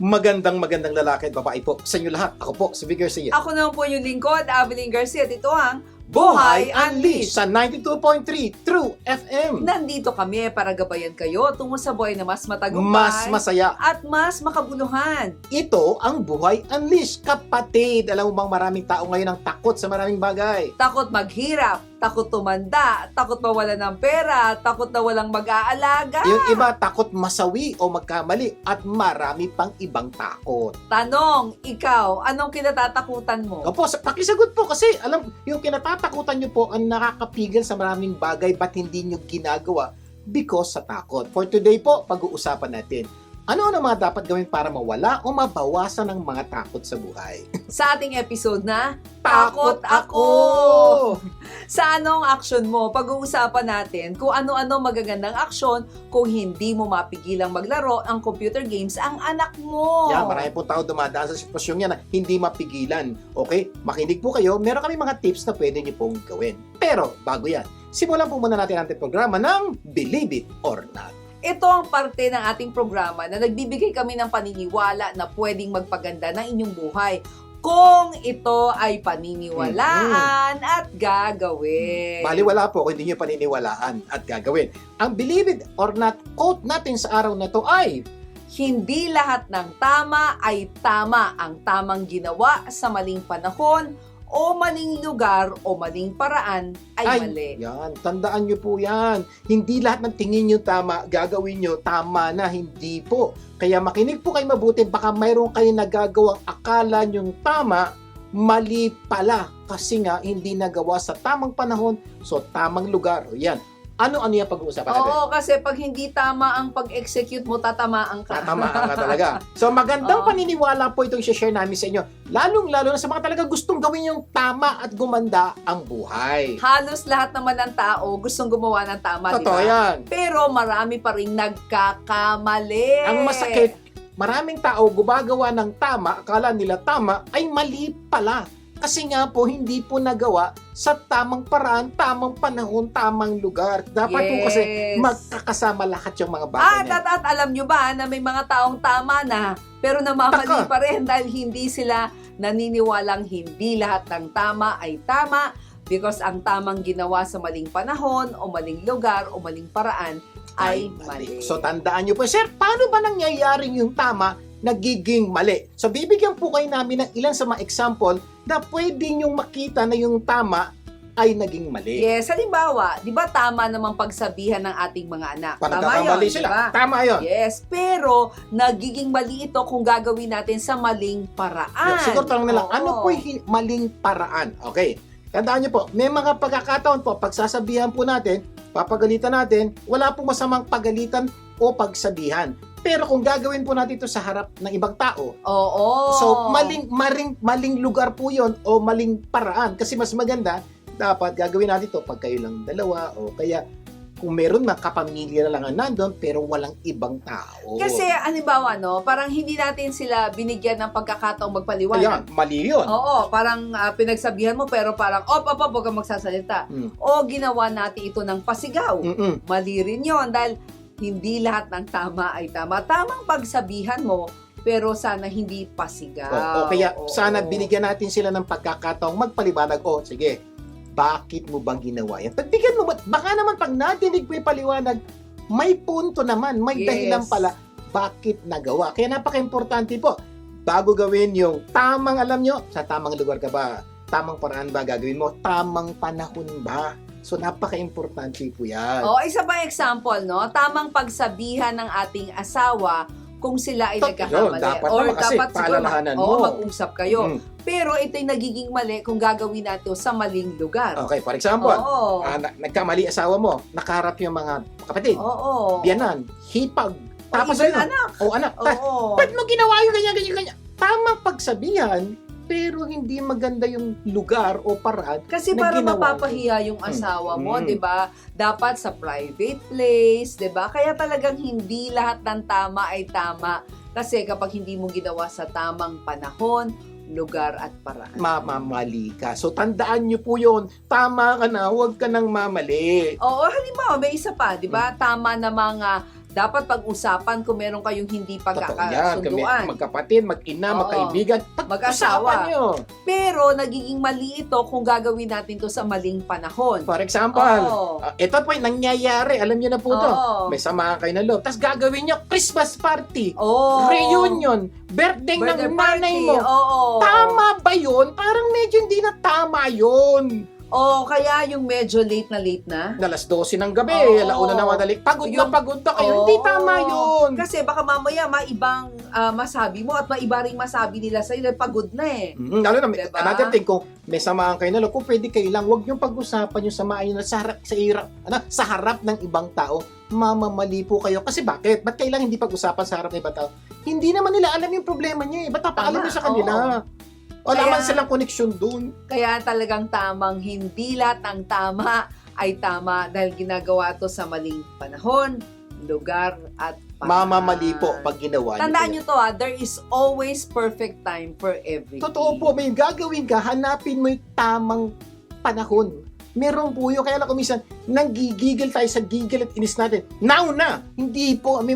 Magandang lalaki at babae po sa inyo lahat. Ako po, si Vic Garcia. Ako naman po yung lingkod, Abilene Garcia. At ito ang Buhay Unleashed sa 92.3 True FM. Nandito kami para gabayan kayo tungo sa buhay na mas matagumpay, Mas masaya. at mas makabuluhan. Ito ang Buhay Unleashed, kapatid. Alam mo bang maraming tao ngayon ang takot sa maraming bagay? Takot maghirap, takot tumanda, takot mawala ng pera, takot na walang mag-aalaga. Yung iba takot masawi o magkamali at marami pang ibang takot. Tanong, ikaw, anong kinatatakutan mo? Opo, pakisagot po kasi alam, yung kinatatakutan nyo po ang nakakapigil sa maraming bagay ba't hindi nyo ginagawa because sa takot. For today po, pag-uusapan natin, ano ang mga dapat gawin para mawala o mabawasan ng mga takot sa buhay? Sa ating episode na Takot Ako! Sa anong aksyon mo? Pag-uusapan natin kung ano-ano magagandang aksyon kung hindi mo mapigilang maglaro ang computer games ang anak mo. Yan, marami po tao dumadaan sa sitwasyon yan na hindi mapigilan. Okay? Makinig po kayo, meron kami mga tips na pwede niyo pong gawin. Pero, bago yan, simulan po muna natin ang ating programa ng Believe It or Not. Ito ang parte ng ating programa na nagbibigay kami ng paniniwala na pwedeng magpaganda ng inyong buhay kung ito ay paniniwalaan at gagawin. Baliwala po kung hindi nyo paniniwalaan at gagawin. Ang Believe It or Not quote natin sa araw na to ay, Hindi lahat ng tama ay tama. Ang tamang ginawa sa maling panahon o maling lugar o maling paraan ay mali. Yan, tandaan nyo po yan. Hindi lahat ng tingin nyo tama, gagawin nyo tama na, hindi po. Kaya makinig po kayo mabuti, baka mayroon kayo nagagawang akala nyong tama, mali pala. Kasi nga, hindi nagawa sa tamang panahon, so tamang lugar. O yan. Ano yung pag-uusapan natin? Oo, kasi pag hindi tama ang pag-execute mo, tatamaan ka. Tatamaan ka talaga. So magandang Oo. paniniwala po itong share namin sa inyo. Lalong-lalo na sa mga talaga gustong gawin yung tama at gumanda ang buhay. Halos lahat naman ng tao gustong gumawa ng tama, di Totoo ba? yan. Pero marami pa rin nagkakamali. Ang masakit, maraming tao gumagawa ng tama, akala nila tama, ay mali pala. Kasi nga po, hindi po nagawa sa tamang paraan, tamang panahon, tamang lugar. Dapat po kasi magkakasama lahat yung mga bagay na yan. At alam nyo ba na may mga taong tama na pero namamali Taka. pa rin dahil hindi sila naniniwalang hindi lahat ng tama ay tama because ang tamang ginawa sa maling panahon o maling lugar o maling paraan ay mali. So tandaan nyo po, sir, paano ba nangyayaring yung tama nagiging mali? So bibigyan po kayo namin ng ilan sa mga example na pwede nyong makita na yung tama ay naging mali. Yes, halimbawa, di ba tama namang pagsabihan ng ating mga anak? Parang Tama nagkakamali yun, sila. di ba? Tama yun. Yes, pero nagiging mali ito kung gagawin natin sa maling paraan. Siguro tanong nila, Oo. ano po yung maling paraan? Okay. Tandaan nyo po, may mga pagkakataon po, pagsasabihan po natin, papagalitan natin, wala po masamang pagalitan o pagsabihan. Pero kung gagawin po natin ito sa harap ng ibang tao, Oo. so maling lugar po yon o maling paraan. Kasi mas maganda, dapat gagawin natin ito pag kayo lang dalawa o kaya kung meron na kapamilya na lang ang nandun pero walang ibang tao. Kasi, halimbawa, no, parang hindi natin sila binigyan ng pagkakataong Ayan, magpaliwanag. mali yun. Oo, parang pinagsabihan mo pero parang, huwag kang magsasalita. Mm. O ginawa natin ito ng pasigaw. Mm-mm. Mali rin yun dahil hindi lahat ng tama ay tama. Tamang pagsabihan mo, pero sana hindi pasigaw. O kaya Oo. sana binigyan natin sila ng pagkakataong magpaliwanag. O sige, bakit mo bang ginawa yan? Pagbigyan mo, baka naman pag natinig mo yung paliwanag, may punto naman, may Yes. dahilan pala bakit nagawa. Kaya napaka-importante po, bago gawin yung tamang, alam nyo, sa tamang lugar ka ba? Tamang paraan ba gagawin mo? Tamang panahon ba? So napaka-importante po yan. O, isa pa example, no? Tamang pagsabihan ng ating asawa kung sila ay Yun, nagkakamali. dapat Or naman kasi dapat siguro paalalahanan mo. mag-usap kayo. Mm. Pero ito'y nagiging mali kung gagawin natin sa maling lugar. Okay, for example, Oo. nagkamali asawa mo, nakaharap yung mga kapatid, Oo. biyanan, hipag, tapos Even ano? anak. O anak, Oo. ba't mo ginawa yung ganyan? Tamang pagsabihan, pero hindi maganda yung lugar o paraan. Kasi na para ginawa mapapahiya yung asawa mo, Mm. 'di ba? Dapat sa private place, 'di ba? Kaya talagang hindi lahat ng tama ay tama. Kasi kapag hindi mo ginawa sa tamang panahon, lugar at paraan. Mamamali ka. So tandaan nyo po yun. Tama ka na, huwag ka nang mamali. Oo, halimbawa, may isa pa, di ba? Tama na mga dapat pag-usapan kung meron kayong hindi Totoo yan. Kami, pagkakasunduan. magkapatid, mag-ina, Oo. magkaibigan, Mag-asawa. pag-usapan nyo. Pero nagiging mali ito kung gagawin natin to sa maling panahon. For example, Oo. ito po yung nangyayari, alam nyo na po to. Oo. May samahan kayo ng loob. Tapos gagawin nyo, Christmas party, Oo. reunion, birthday Birthday ng nanay party. mo. Oo. Tama ba yun? Parang medyo hindi na tama yun. Oo, kaya yung medyo late na. Alas 12 ng gabi, Oo. alauna na madali. Pagod na Yung- pagod na kayo. Oo. Hindi tama yun. Kasi baka mamaya maibang masabi mo at maiba rin masabi nila sa'yo dahil pagod na eh. Lalo na, Diba? another thing, kung may samahan kayo na loob, kung pwede kayo lang, huwag yung pag-usapan yung samahan nyo na sa harap ng ibang tao, mamamali po kayo. Kasi bakit? Ba't kailangan hindi pag-usapan sa harap ng ibang tao? Hindi naman nila alam yung problema niya eh. Ba't papaalam Tama, nyo sa kanila? Wala Kaya- man silang connection dun. Kaya talagang tamang hindi lahat ng tama ay tama dahil ginagawa to sa maling panahon, lugar at paraan. Mamamali po pag ginawa nyo. Tandaan po nyo to there is always perfect time for everything. Totoo po, may gagawin ka, hanapin mo yung tamang panahon. Meron po yun. Kaya lang kumisan, nanggigigil tayo sa gigil at inis natin. Now na! Hindi po, may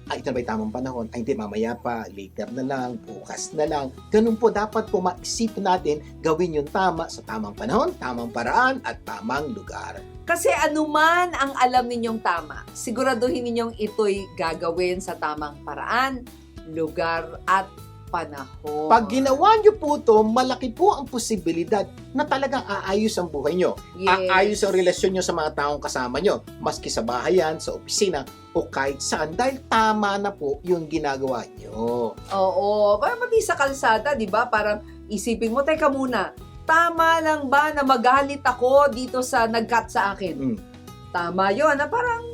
ito na ba yung tamang panahon? Ay, hindi, mamaya pa, later na lang, bukas na lang. Ganun po, dapat po maisip natin, gawin yung tama sa tamang panahon, tamang paraan, at tamang lugar. Kasi anuman ang alam ninyong tama, siguraduhin ninyong ito'y gagawin sa tamang paraan, lugar at panahon. Pag ginawa nyo po ito, malaki po ang posibilidad na talagang aayos ang buhay nyo. Aayos ang relasyon nyo sa mga taong kasama nyo. Maski sa bahayan, sa opisina, o kahit saan. Dahil tama na po yung ginagawa nyo. Oo, parang pati sa kalsada, di ba? Parang isipin mo, teka muna, tama lang ba na magalit ako dito sa nag-cut sa akin? Tama yun, na parang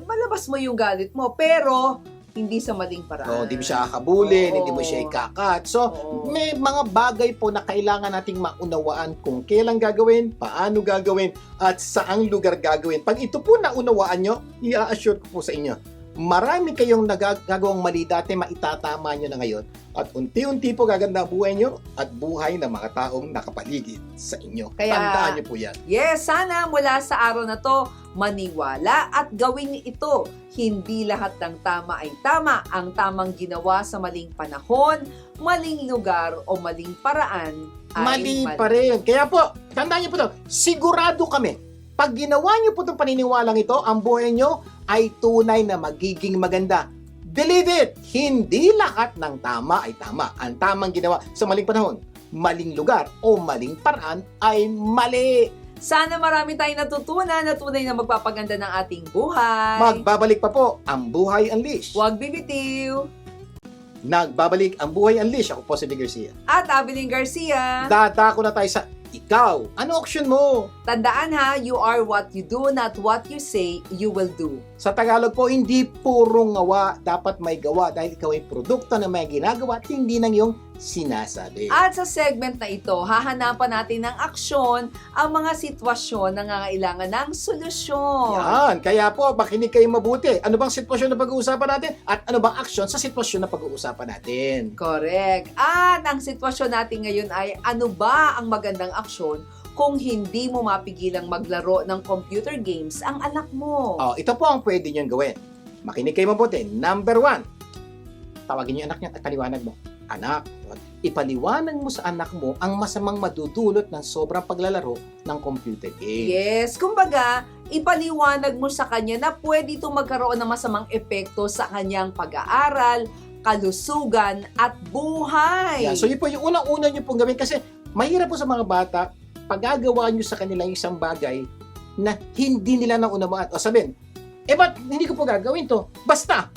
malabas mo yung galit mo, pero hindi sa maling paraan. Hindi mo siya kakabulin, Oo. hindi mo siya ikakat. So, Oo. may mga bagay po na kailangan nating maunawaan kung kailan gagawin, paano gagawin, at saang lugar gagawin. Pag ito po naunawaan nyo, i-assure ko po sa inyo, marami kayong nagagawang mali dati, maitatama nyo na ngayon. At unti-unti po gaganda ang buhay nyo at buhay ng mga taong nakapaligid sa inyo. Kaya- Tandaan nyo po yan. Yes, sana mula sa araw na to, maniwala at gawin ito. Hindi lahat ng tama ay tama. Ang tamang ginawa sa maling panahon, maling lugar o maling paraan ay Mali pa rin. Kaya po, tandaan niyo po ito, sigurado kami, pag ginawa niyo po itong paniniwalang ito, ang buhay niyo ay tunay na magiging maganda. Believe it! Hindi lahat ng tama ay tama. Ang tamang ginawa sa maling panahon, maling lugar o maling paraan ay mali. Sana marami tayong natutunan na tunay na magpapaganda ng ating buhay. Magbabalik pa po ang Buhay Unleash. Huwag bibitiw. Nagbabalik ang Buhay Unleash. Ako po si Big Garcia. At Abiling Garcia. Dadako na tayo sa ikaw. Ano option mo? Tandaan ha, you are what you do, not what you say you will do. Sa Tagalog po, hindi puro ngawa, dapat may gawa dahil ikaw ay produkto na may ginagawa at hindi ng iyong sinasabi. At sa segment na ito, hahanapan natin ng aksyon ang mga sitwasyon na nangangailangan ng solusyon. Yan, kaya po, makinig kayo mabuti. Ano bang sitwasyon na pag-uusapan natin at ano bang aksyon sa sitwasyon na pag-uusapan natin? Correct. At ang sitwasyon natin ngayon ay ano ba ang magandang aksyon kung hindi mo mapigilang maglaro ng computer games ang anak mo? Oh, ito po ang pwede niyong gawin. Makinig kayo mabuti. Number 1, tawagin niyo yung anak niya at paliwanag mo. Anak, ipaliwanag mo sa anak mo ang masamang madudulot ng sobrang paglalaro ng computer game. Yes, kumbaga, ipaliwanag mo sa kanya na pwede itong magkaroon ng masamang epekto sa kanyang pag-aaral, kalusugan, at buhay. Yan. So yun po yung unang-una niyo pong gawin kasi mahirap po sa mga bata paggagawa niyo sa kanila yung isang bagay na hindi nila naunawaan. O sabihin, ba't hindi ko po gagawin to? Basta,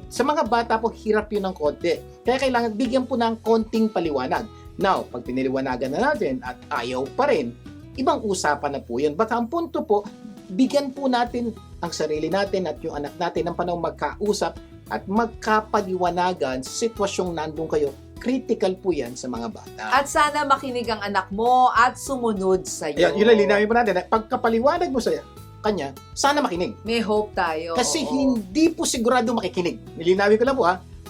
sa mga bata po, hirap yun ng konti. Kaya kailangan bigyan po ng konting paliwanag. Now, pag piniliwanagan na natin at ayaw pa rin, ibang usapan na po yun. But ang punto po, bigyan po natin ang sarili natin at yung anak natin ng panahon magkausap at magkapaliwanagan sa sitwasyong nandun kayo. Critical po yan sa mga bata. At sana makinig ang anak mo at sumunod sa iyo. Yun lang, linawin po natin. Pagkapaliwanag mo sa kanya, sana makinig. May hope tayo. Kasi Oo. hindi po sigurado makikinig. Nilinawin ko lang po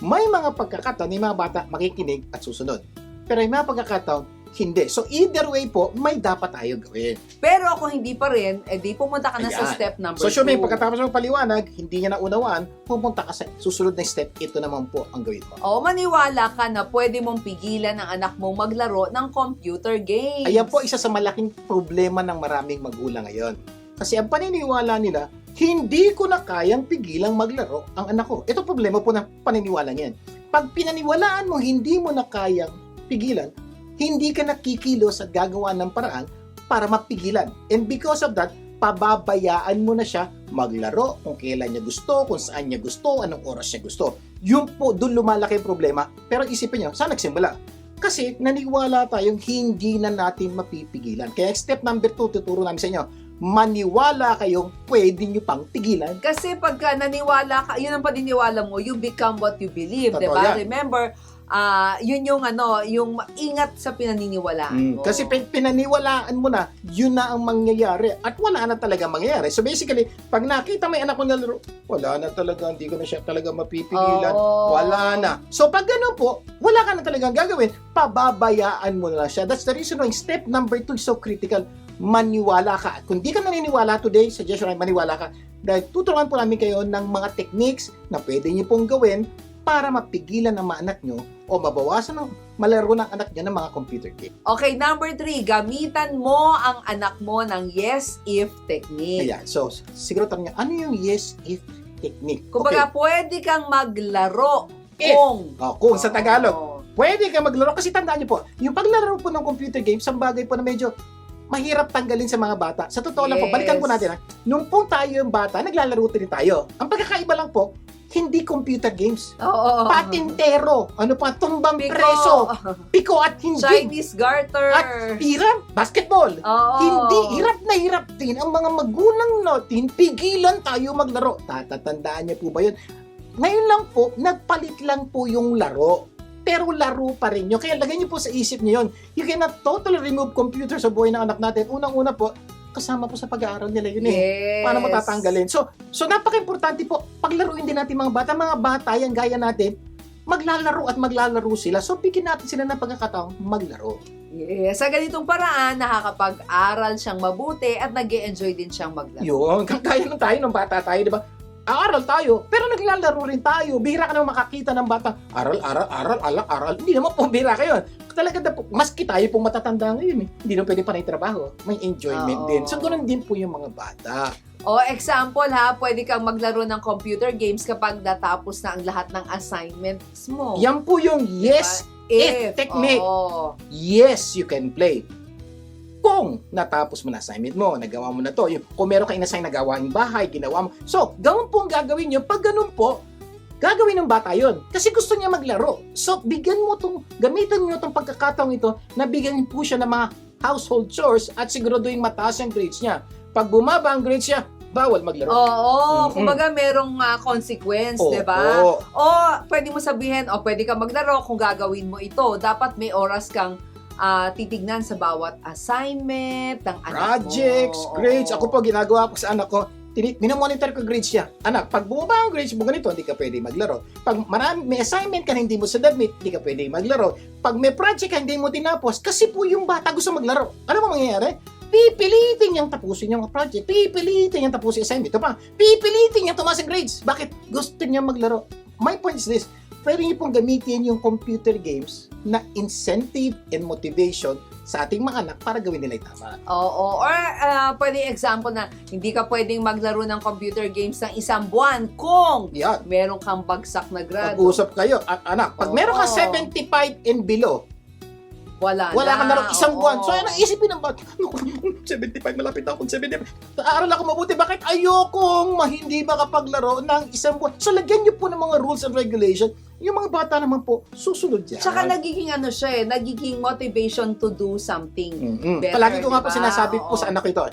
may mga pagkakataon, may mga bata makikinig at susunod. Pero may mga pagkakataon, hindi. So either way po, may dapat tayo gawin. Pero kung hindi pa rin, di pumunta ka na sa Ayan. step number 2. So Shuming, pagkatapos ng paliwanag, hindi niya naunawaan, pumunta ka sa susunod na step, ito naman po ang gawin mo. O, maniwala ka na pwede mong pigilan ang anak mong maglaro ng computer games. Ayan po isa sa malaking problema ng maraming magulang ngayon. Kasi ang paniniwala nila, hindi ko na kayang pigilang maglaro ang anak ko. Ito problema po ng paniniwala niyan. Pag pinaniwalaan mo, hindi mo na kayang pigilan, hindi ka nakikilos at gagawa ng paraan para mapigilan. And because of that, pababayaan mo na siya maglaro kung kailan niya gusto, kung saan niya gusto, anong oras niya gusto. Yun po, doon lumalaki ang problema. Pero isipin niyo, saan nagsimula? Kasi naniwala tayong hindi na natin mapipigilan. Kaya step number 2, tuturo namin sa inyo, maniwala kayong pwede niyo pang pigilan. Kasi pagka naniwala ka, yun ang paniniwala mo, you become what you believe, Totoo diba? yan. Remember, yun yung yung ingat sa pinaniniwalaan mo. Kasi pinaniwalaan mo na, yun na ang mangyayari at wala na talaga mangyayari. So basically, pag nakita may anak mo nalaro, wala na talaga, hindi ko na siya talaga mapipigilan. Oo. Wala na. So pag ganun po, wala ka na talagang gagawin, pababayaan mo na siya. That's the reason why step number 2 is so critical. Maniwala ka. At kung di ka naniniwala today, suggestion ay maniwala ka. Dahil tuturuan po namin kayo ng mga techniques na pwede niyo pong gawin para mapigilan ang mga anak nyo o mabawasan ng malaro ng anak nyo ng mga computer game. Okay, number 3, gamitan mo ang anak mo ng yes-if technique. Ayan. So, siguro tanong nyo, ano yung yes-if technique? Kumbaga, pwede kang maglaro If. kung... Kung sa Tagalog, Oo. pwede ka maglaro. Kasi tandaan nyo po, yung paglaro po ng computer games, ang bagay po na medyo mahirap tanggalin sa mga bata. Sa totoo lang po, Yes. balikan po natin. Nung po tayo yung bata, naglalaro din tayo. Ang pagkakaiba lang po, hindi computer games. Oo. Patintero. Ano pa? Tumbang Piko. preso. Piko at hindi. Chinese garter. At hirap. Basketball. Oo. Hindi. Hirap na hirap din. Ang mga magulang natin, pigilan tayo maglaro. Tatatandaan niyo po ba yun? Ngayon lang po, nagpalit lang po yung laro. Pero laro pa rin yun. Kaya lagay niyo po sa isip niyo yun. You cannot totally remove computer sa buhay ng anak natin. Unang-una po, kasama po sa pag-aaral nila yun eh. Yes. Paano mo tatanggalin? So napaka-importante po, paglaruin din natin mga bata. Mga bata, yan gaya natin, maglalaro at maglalaro sila. So, bigyan natin sila ng pagkakataong maglaro. Yes. Sa ganitong paraan, nakakapag-aral siyang mabuti at nag-e-enjoy din siyang maglaro. Yun, kaya nung tayo, nung bata tayo, di ba? Aaral tayo, pero naglalaro rin tayo. Bihira ka naman makakita ng bata. Aral. Hindi naman po bihira kayo. Talaga na po, maski tayo pong matatanda ngayon eh. Hindi naman pwede pa na yung trabaho. May enjoyment Oo. din. So, ganun din po yung mga bata. O example ha, pwede kang maglaro ng computer games kapag natapos na ang lahat ng assignments mo. Yan po yung yes, if technique. Oo. yes, you can play. Kung natapos mo na assignment mo, nagawa mo na to, yung, kung meron ka inassign na gawaing bahay, ginawa mo. So, gawin po ang gagawin nyo. Pag ganun po, gagawin ng bata yon. Kasi gusto niya maglaro. So, gamitan mo itong pagkakataong ito na bigyan po siya ng mga household chores at siguraduhin mataas ang grades niya. Pag bumaba ang grades niya, bawal maglaro. Oo, kumbaga merong consequence, Oo. 'di ba? O pwede mo sabihin, pwede ka maglaro kung gagawin mo ito. Dapat may oras kang titignan sa bawat assignment ng anak Projects, mo. grades. Oo. Ako po, ginagawa ko sa anak ko, minomonitor ko grades niya. Anak, pag bumaba ang grades mo ganito, hindi ka pwede maglaro. Pag may assignment ka na hindi mo submit, hindi ka pwede maglaro. Pag may project ka hindi mo tinapos, kasi po yung bata gusto maglaro. Ano ba mangyayari? Pipilitin niyang tapusin yung project. Pipilitin niyang tapusin yung assignment. Ito pa, pipilitin niyang tumaas ang grades. Bakit? Gusto niya maglaro. My point is this, pwede niyo pong gamitin yung computer games na incentive and motivation sa ating mga anak para gawin nila yung tama. Oo. Or pwede example na hindi ka pwedeng maglaro ng computer games ng isang buwan kung Yan. meron kang bagsak na grado. Pag-usap kayo, anak, pag meron ka Oo. 75 and below, Wala ka na rin isang Oo. buwan. So, ano, isipin ng bata, 75, malapit ako, 75. Aaral ako mabuti, bakit ayokong hindi makapaglaro ng isang buwan? So, lagyan niyo po ng mga rules and regulation. Yung mga bata naman po, susunod yan. Tsaka nagiging nagiging motivation to do something. better, Palagi ko nga po diba? sinasabi po Oo. sa anak ko ito,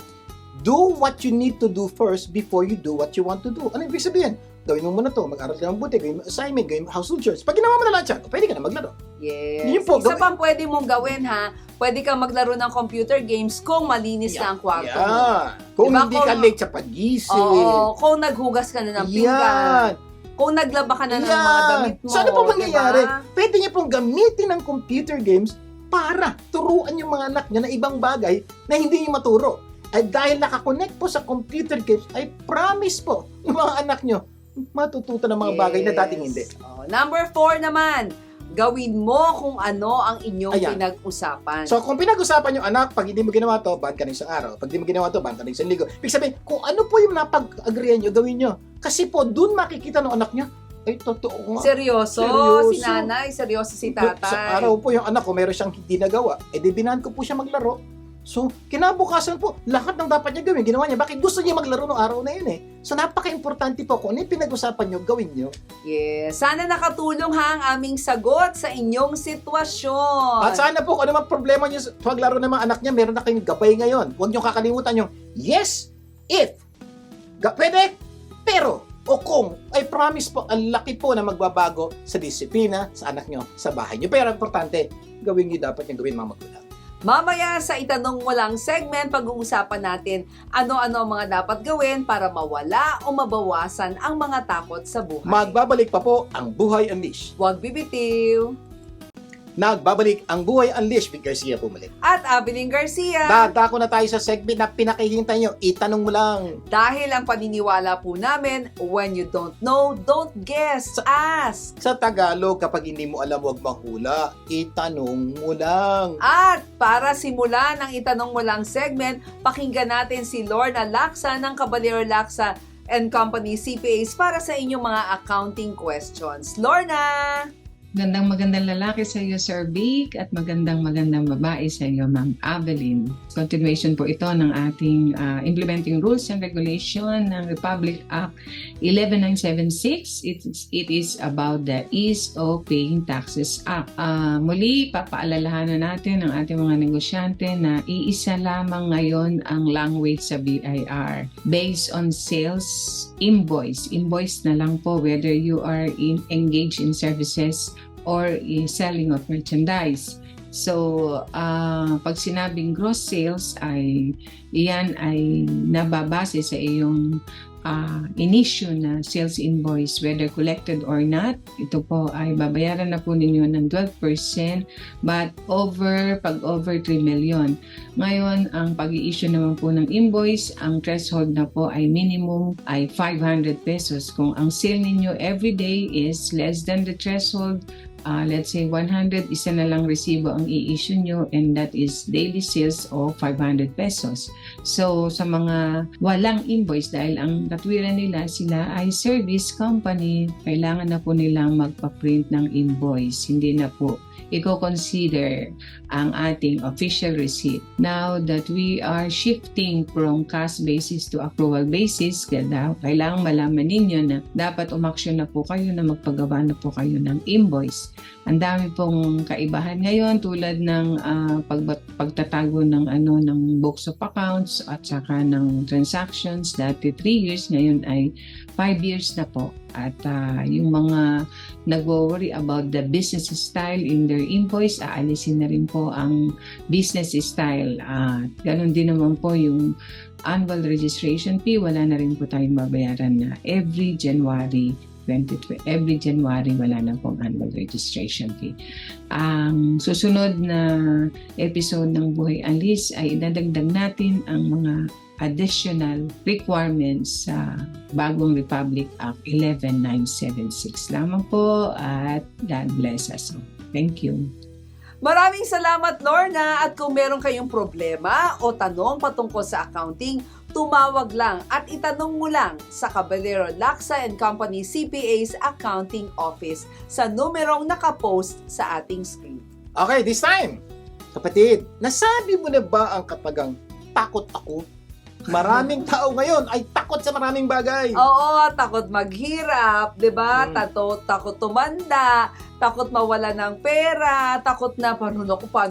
do what you need to do first before you do what you want to do. Ano ibig sabihin? Gawin mo muna to, mag-aral ka ng buti, gawin mo assignment, gawin mo household chores. Pag ginawa mo na lahat yan, pwede ka na maglaro. Yes. Yun po, Isa gawin- pang pwede mong gawin ha, pwede kang maglaro ng computer games kung malinis na ang kwarto mo. Yan. Kung Diba, hindi ka kung- late sa pagising. Oo, kung naghugas ka na ng pinggan, kung naglaba ka na ng mga damit mo. So ano pong mangyayari? diba? Pwede niyo pong gamitin ng computer games para turuan yung mga anak niya na ibang bagay na hindi niyo maturo. At dahil nakakonect po sa computer games, ay promise po yung mga anak niyo, matututo ng mga bagay na dating hindi. Number 4 naman, gawin mo kung ano ang inyong Ayan. pinag-usapan. So, kung pinag-usapan yung anak, pag hindi mo ginawa to, ban ka ng isang araw. Pag hindi mo ginawa to, ban ka ng isang linggo. Ibig sabihin, kung ano po yung napag-agreean nyo, gawin nyo. Kasi po, dun makikita ng anak niya, ay, totoo nga. Seryoso? Seryoso. Si nanay, seryoso si tatay. Sa araw po yung anak ko, meron siyang hindi nagawa. Eh, di binahan ko po siya maglaro. So, kinabukasan po, lahat ng dapat niya gawin, ginawa niya. Bakit gusto niya maglaro ng araw na yun eh? So, napaka-importante po kung ano yung pinag-usapan nyo, gawin nyo. Yes. Sana nakatulong ha ang aming sagot sa inyong sitwasyon. At sana po, kung ano mang problema niyo sa paglaro ng mga anak niya, meron na kayong gabay ngayon. Huwag niyo kakalimutan yung yes, if, pwede, pero, o kung, I promise po, ang laki po na magbabago sa disiplina, sa anak niyo, sa bahay niyo. Pero importante, gawin niyo dapat yung gawin mga magulang. Mamaya sa itanong mo lang segment, pag-uusapan natin ano-ano ang mga dapat gawin para mawala o mabawasan ang mga takot sa buhay. Magbabalik pa po ang Buhay Unleashed. Huwag bibitiw. Nagbabalik ang Buhay Unleashed with Garcia Pumalit. At Abilene Garcia. Dadako na tayo sa segment na pinakihintay nyo. Itanong mo lang. Dahil ang paniniwala po namin, when you don't know, don't guess, ask. Sa Tagalog, kapag hindi mo alam, huwag mahula. Itanong mo lang. At para simulan ang itanong mo lang segment, pakinggan natin si Lorna Laksa ng Caballero Laksa and Company CPAs para sa inyong mga accounting questions. Lorna! Magandang lalaki sa iyo, Sir Vic, at magandang babae sa iyo, Ma'am Adeline. Continuation po ito ng ating Implementing Rules and Regulation ng Republic Act 11976. It is about the Ease of Paying Taxes Act. Muli, papaalalahanan natin ang ating mga negosyante na iisa lamang ngayon ang language sa BIR. Based on sales invoice na lang po whether you are engaged in services or selling of merchandise. So, pag sinabing gross sales iyan ay nababase sa iyong in-issue na sales invoice, whether collected or not. Ito po ay babayaran na po ninyo ng 12%, but pag over 3 million. Ngayon, ang pag-i-issue naman po ng invoice, ang threshold na po ay minimum ay 500 pesos. Kung ang sale ninyo everyday is less than the threshold, let's say 100, isa na lang resibo ang i-issue nyo, and that is daily sales of 500 pesos. So, sa mga walang invoice, dahil ang katwiran nila, sila ay service company, kailangan na po nilang magpa-print ng invoice. Hindi na po i-consider ang ating official receipt. Now that we are shifting from cash basis to accrual basis, kailangan malaman ninyo na dapat umaksyon na po kayo na magpagawa na po kayo ng invoice. Ang dami pong kaibahan ngayon tulad ng pagtatago ng books of accounts at saka ng transactions. Dati 3 years, ngayon ay 5 years na po. At yung mga nag-worry about the business style in their invoice, aalisin na rin po ang business style. Ganon din naman po yung annual registration fee, wala na rin po tayong babayaran na every January 2020. Every January, wala na pong annual registration fee. Ang susunod na episode ng Buhay Unleashed ay idadagdag natin ang mga additional requirements sa bagong Republic Act 11976. Lamang po at God bless us all. Thank you. Maraming salamat, Lorna. At kung meron kayong problema o tanong patungkol sa accounting, tumawag lang at itanong mo lang sa Caballero Laksa and Company CPA's Accounting Office sa numerong nakapost sa ating screen. Okay, this time, kapatid, nasabi mo na ba ang katagang takot ako? Maraming tao ngayon ay takot sa maraming bagay. Oo, takot maghirap, 'di ba? Takot tumanda, takot mawala ng pera, takot na paano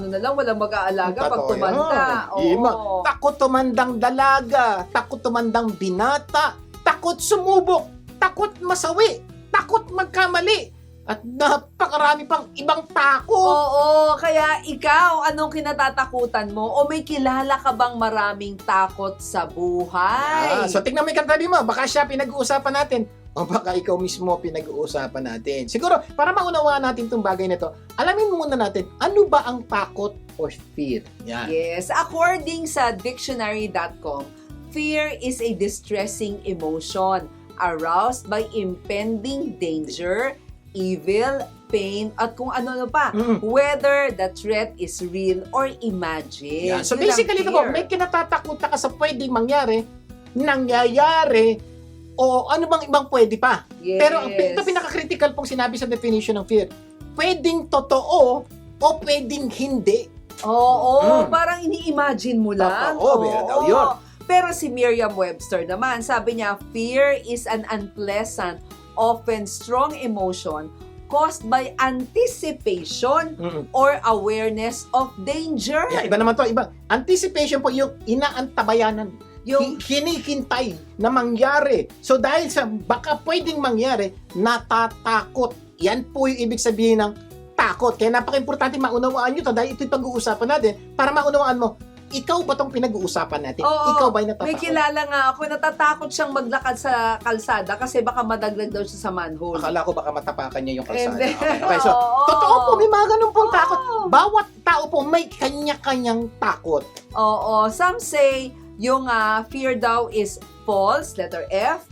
na lang walang mag-aalaga pag tumanda. Oo. Takot tumandang dalaga, takot tumandang binata, takot sumubok, takot masawi, takot magkamali, at napakarami pang ibang takot. Oo, kaya ikaw, anong kinatatakutan mo? O may kilala ka bang maraming takot sa buhay? So tingnan mo yung katabi mo, baka siya pinag-uusapan natin. O baka ikaw mismo pinag-uusapan natin. Siguro, para maunawaan natin itong bagay na ito, alamin muna natin, ano ba ang takot or fear? Yan. Yes, according sa dictionary.com, fear is a distressing emotion aroused by impending danger, evil, pain, at kung ano pa. Whether the threat is real or imagined. Yan. So Yun ang basically, ito po, fear. may kinatatakutan ka sa pwedeng mangyari, nangyayari, o ano bang ibang pwede pa. Yes. Pero ito pinaka-critical pong sinabi sa definition ng fear. Pwedeng totoo o pwedeng hindi. Oo, parang ini-imagine mo lang. Totoo, meron daw yun. Pero si Merriam-Webster naman, sabi niya, fear is an unpleasant, often strong emotion caused by anticipation or awareness of danger. Yeah, iba naman to, iba. Anticipation po yung inaantabayanan. Yung Hinihintay na mangyari. So dahil sa baka pwedeng mangyari, natatakot. Yan po yung ibig sabihin ng takot. Kaya napaka-importante maunawaan nyo to dahil ito'y pag-uusapan natin para maunawaan mo, ikaw ba tong pinag-uusapan natin? Oo, Ikaw ba'y natatakot? may kilala nga ako, natatakot siyang maglakad sa kalsada kasi baka madaglag daw siya sa manhole. Akala ko baka matapakan niya yung kalsada. And then, Okay, so, oo. totoo po, may mga ganun pong Oo. takot. Bawat tao po may kanya-kanyang takot. Oo, some say yung fear daw is false, letter F,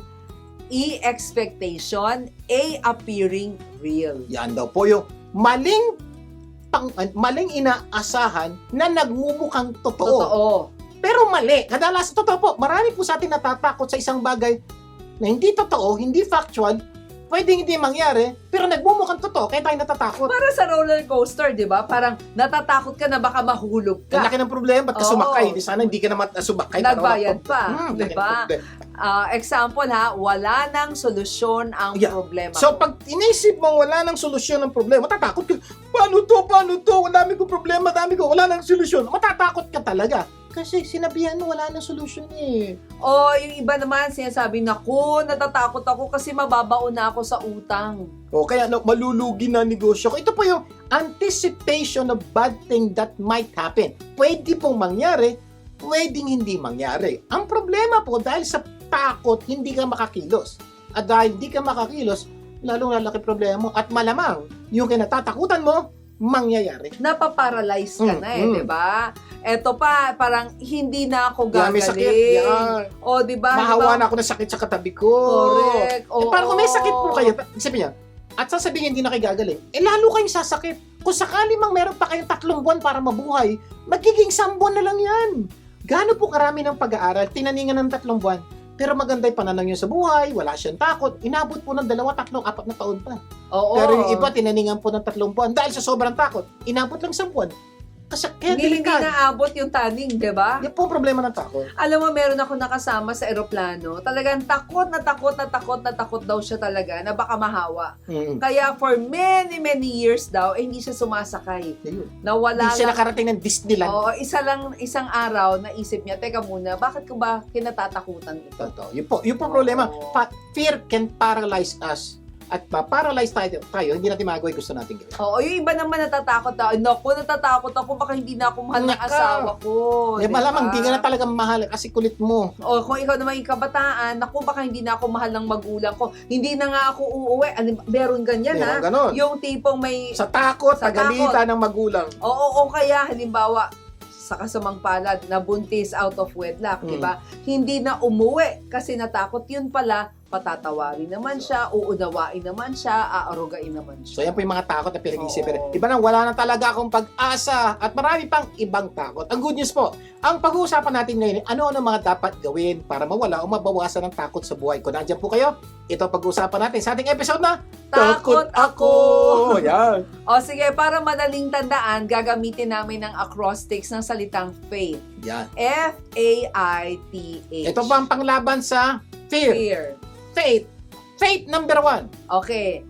E, expectation, A, appearing real. Yan daw po yung maling inaasahan na nagmumukhang totoo. Totoo. Pero mali. Kadalasan totoo po. Marami po sa atin natatakot sa isang bagay na hindi totoo, hindi factual, pwedeng hindi mangyari, pero nagmumukhang totoo, kaya tayo natatakot. Para sa roller coaster, di ba? Parang natatakot ka na baka mahulog Ang ka. laki ng problema, ba't ka Oo. sumakay? Di sana hindi ka naman sumakay. Nagbayad pa, laki di ng ba? problema. Example wala nang solusyon ang Yeah. problema. So, pag inisip mong wala nang solusyon ng problema, matatakot ka. Paano to? Ang dami ko problema, wala nang solusyon. Matatakot ka talaga. Kasi sinabihan mo, wala nang solusyon eh. O yung iba naman sinasabi, naku, natatakot ako kasi mababaon na ako sa utang. O kaya malulugi na negosyo ko. Ito po yung anticipation of bad thing that might happen. Pwede pong mangyari, pwedeng hindi mangyari. Ang problema po, dahil sa takot, hindi ka makakilos. At dahil hindi ka makakilos, lalong lalaki problema mo. At malamang, yung kinatatakutan mo, mangyayari. Napaparalyze ka na di ba? Eto pa, parang hindi na ako Yan, may gagaling. sakit. Yan. O, di ba? Mahawa na ako ng sakit sa katabi ko. Correct. Oo. Parang kung may sakit po kayo, sabi niya, at sasabihin hindi na kayo gagaling, lalo kayong sasakit. Kung sakali mang meron pa kayong 3 buwan para mabuhay, magiging 1 buwan na lang yan. Gaano po karami ng pag-aaral, tinaningan ng 3 buwan, pero maganda yung pananaw niya sa buhay, wala siyang takot, inabot po ng 2, 3, 4 na taon pa. Oo. Pero yung iba, tinaningan po ng 3 buwan, dahil sa sobrang takot, inabot lang 1 buwan. Kasi kaya Hindi delikado. naabot yung taning, di ba? Yan po ang problema ng takot. Alam mo, meron ako nakasama sa eroplano. Talagang takot daw siya talaga na baka mahawa. Kaya for many years daw, hindi siya sumasakay. Ayun. Nawala Hindi siya lang. nakarating ng Disneyland. Oo, isang araw naisip niya, teka muna, bakit ko ba kinatatakutan ito? Totoo. Yun po problema. Oo. Fear can paralyze us. At ma-paralyze tayo, hindi natin magawin gusto natin gawin. Oo, yung iba naman natatakot na, naku, natatakot ako, baka hindi na ako mahal ng Naka. asawa ko. Diba? Malamang di ka na talaga mahal kasi kulit mo. O kung ikaw naman yung kabataan, naku, baka hindi na ako mahal ng magulang ko. Hindi na nga ako uuwi. Meron ganyan Meron ganon. Yung tipong may... Sa takot, Sa pagalitan ng magulang. Oo, kaya halimbawa, sa kasamang palad, nabuntis out of wedlock, di ba? Hindi na umuwi kasi natakot. Yun pala, patatawarin naman siya, uunawain naman siya, aarugain naman So siya. yan po yung mga takot na pinag-iisipin. Oo. Iba na, wala na talaga akong pag-asa at marami pang ibang takot. Ang good news po, ang pag-uusapan natin ngayon, ano-ano mga dapat gawin para mawala o mabawasan ng takot sa buhay ko. Nandiyan po kayo, ito pag-uusapan natin sa ating episode na Takot Ako! Yan. O sige, para madaling tandaan, gagamitin namin ng acrostics ng salitang faith. Yan. F-A-I-T-H. Ito pa ang panglaban sa fear. Fear. Faith. Faith number 1. Okay.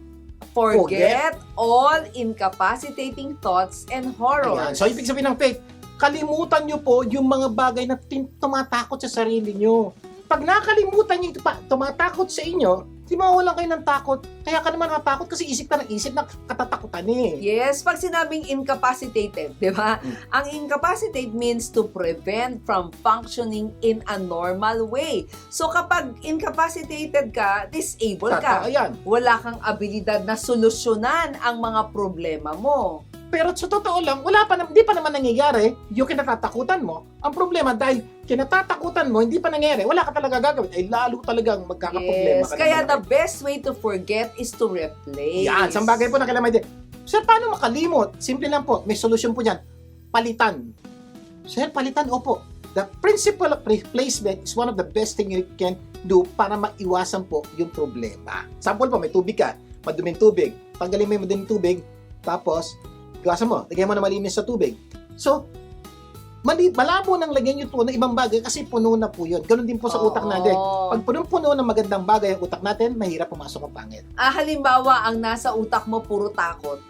Forget all incapacitating thoughts and horrors. Ayan. So, ibig sabihin ng faith, kalimutan nyo po yung mga bagay na tumatakot sa sarili nyo. Pag nakalimutan nyo tumatakot sa inyo, Di mawawalan kayo ng takot. Kaya ka naman natakot kasi isip ka ng isip ng katatakutan eh. Yes, pag sinabing incapacitated, di ba? Ang incapacitate means to prevent from functioning in a normal way. So kapag incapacitated ka, disabled ka. Ayan. Wala kang abilidad na solusyonan ang mga problema mo. Pero sa totoo lang, hindi pa naman nangyayari yung kinatatakutan mo. Ang problema, dahil kinatatakutan mo, hindi pa nangyayari, wala ka talaga gagawin, ay lalo talagang magkakaproblema Yes, ka. kaya naman. the best way to forget is to replace. Yan, isang bagay po na kailangan din. Sir, paano makalimot? Simple lang po, may solusyon po dyan. Palitan. Sir, palitan, opo. The principle of replacement is one of the best thing you can do para maiwasan po yung problema. Sample po, may tubig ka, maduming tubig. Tanggalin mo yung maduming tubig, tapos, iwasan mo, lagyan mo na malinis sa tubig. So, malabo nang lagyan yung tuwa ng ibang bagay kasi puno na po yun. Ganun din po sa utak natin. Pag punong-puno ng magandang bagay ang utak natin, mahirap pumasok ang pangit. Halimbawa, ang nasa utak mo puro takot.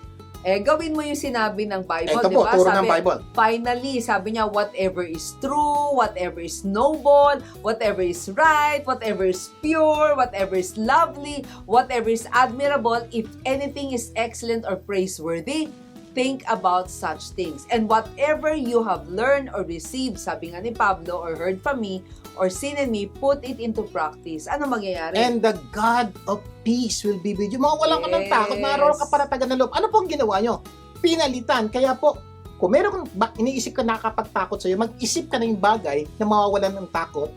Gawin mo yung sinabi ng Bible, Ito di po, ba? turo ng Sabi, Bible. finally, sabi niya, whatever is true, whatever is noble, whatever is right, whatever is pure, whatever is lovely, whatever is admirable, if anything is excellent or praiseworthy, think about such things. And whatever you have learned or received, sabi nga ni Pablo, or heard from me, or seen in me, put it into practice. Ano mangyayari? And the God of peace will be with you. Mawawalan ka ng Yes. takot, naroon ka paratagan ng loob. Ano pong ginawa nyo? Pinalitan. Kaya po, kung meron kang iniisip ka nakakapagtakot sa'yo, mag-isip ka na yung bagay na mawawalan ng takot.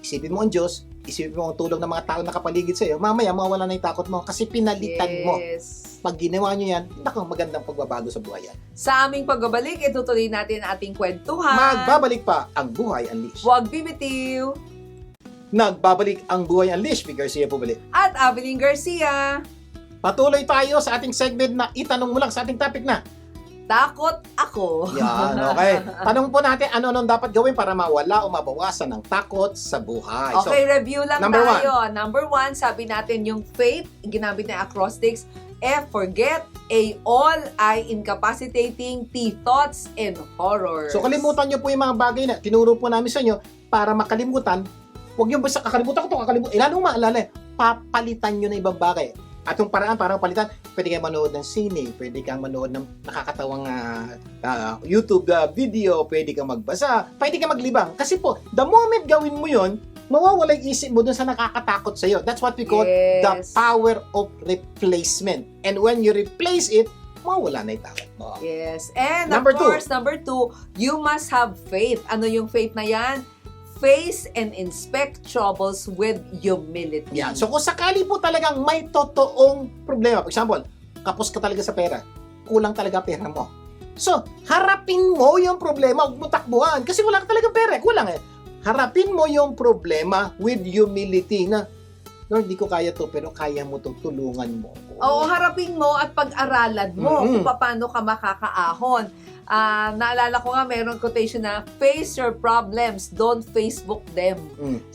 Isipin mo ang Diyos, isipin mo ang tulong ng mga tao na kapaligid sa'yo, mamaya mawawalan na yung takot mo kasi pinalitan mo. Yes. Pag ginawa nyo yan, nakang magandang pagbabago sa buhay yan. Sa aming pagbabalik, itutuloy natin ang ating kwentuhan. Magbabalik pa ang Buhay Unleashed. Huwag bibitiw. Nagbabalik ang Buhay Unleashed. Big Garcia po balik. At Evelyn Garcia. Patuloy tayo sa ating segment na itanong mo lang sa ating topic na Takot ako. yan, okay. Tanong po natin ano nung dapat gawin para mawala o mabawasan ng takot sa buhay. Okay, review lang number tayo. Number 1, sabi natin yung faith, ginamit na acrostics. F, forget. A, all. I, incapacitating. T, thoughts and horrors. So kalimutan nyo po yung mga bagay na tinuro po namin sa inyo para makalimutan. Huwag yung basta kakalimutan ko ito, kakalimutan. Lalong maalala, papalitan nyo na ibang bagay. At yung paraan para palitan, pwede kang manood ng sine, pwede kang manood ng nakakatawang YouTube video, pwede kang magbasa, pwede kang maglibang. Kasi po, the moment gawin mo yon, mawawala yung isip mo dun sa nakakatakot sa'yo. That's what we call the power of replacement. And when you replace it, mawawala na yung takot mo. Yes. And Number of course, number 2, you must have faith. Ano yung faith na yan? Face and inspect troubles with humility. Yan. So kung sakali po talagang may totoong problema, for example, kapos ka talaga sa pera, kulang talaga pera mo. So, harapin mo yung problema, huwag mo takbuhan. Kasi wala ka talaga pera, kulang eh. Harapin mo yung problema with humility na, Lord, di ko kaya to, pero kaya mo to, tulungan mo. Oo, harapin mo at pag-aralan mo kung paano ka makakaahon. Naalala ko nga, mayroong quotation na, face your problems, don't Facebook them.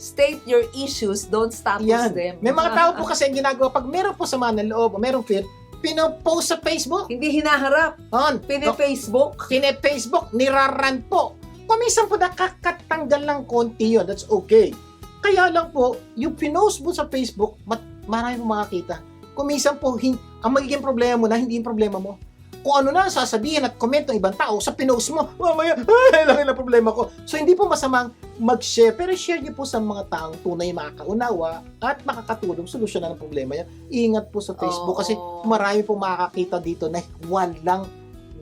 State your issues, don't status them. May mga tao po kasi ang ginagawa, pag meron po sama ng loob, o merong fear, pinopost sa Facebook. Hindi hinaharap. Pine-Facebook. Pine-Facebook, niraran po. Kuminsan po nakakatanggal ng konti yun, that's okay. Kaya lang po, yung pinost mo sa Facebook, marami mo makakita. Kuminsan po, ang magiging problema mo na, hindi yung problema mo. Kung ano na sasabihin at comment ng ibang tao sa pinost mo, mamaya, laki na problema ko. So, hindi po masamang mag-share, pero share niyo po sa mga taong tunay makakaunawa at makakatulong solusyonan ng problema niya. Ingat po sa Facebook kasi marami po makakakita dito na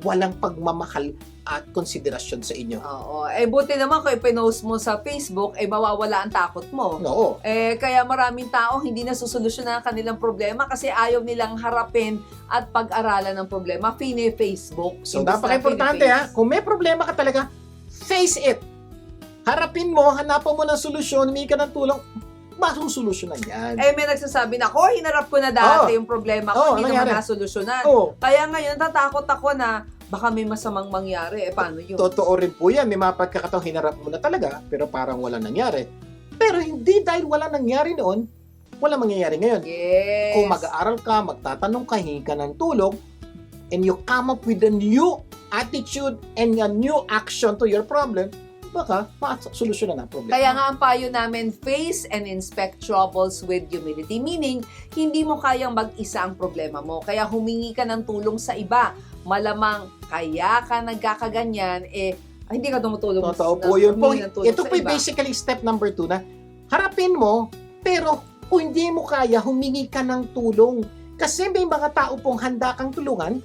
walang pagmamahal at konsiderasyon sa inyo. Oo. Buti naman kung ipinost mo sa Facebook, mawawala ang takot mo. Oo. Kaya maraming tao hindi na susolusyonan ang kanilang problema kasi ayaw nilang harapin at pag-aralan ng problema. Facebook. So, napaka-importante ha. Kung may problema ka talaga, face it. Harapin mo, hanapan mo ng solusyon, humingi ka ng tulong, masusolusyonan yan. May nagsasabi na, hinarap ko na dati yung problema ko, hindi naman nasolusyonan. Kaya ngayon, tatakot ako na baka may masamang mangyari. Paano yun? Totoo rin po yan. May mga pagkakataong hinarap mo na talaga, pero parang wala nangyari. Pero hindi dahil wala nangyari noon, wala mangyayari ngayon. Yes. Kung mag-aaral ka, magtatanong ka, hingi ka ng tulong, and you come up with a new attitude and a new action to your problem, baka solusyonan ang problema. Kaya nga ang payo namin, face and inspect troubles with humility. Meaning, hindi mo kayang mag-isa ang problema mo. Kaya humingi ka ng tulong sa iba. Malamang kaya ka nagkakaganyan, hindi ka tumutulong. Totoo po yun po. humingi ng tulong Ito sa po iba. basically step number 2 na harapin mo, pero kung hindi mo kaya, humingi ka ng tulong. Kasi may mga tao pong handa kang tulungan,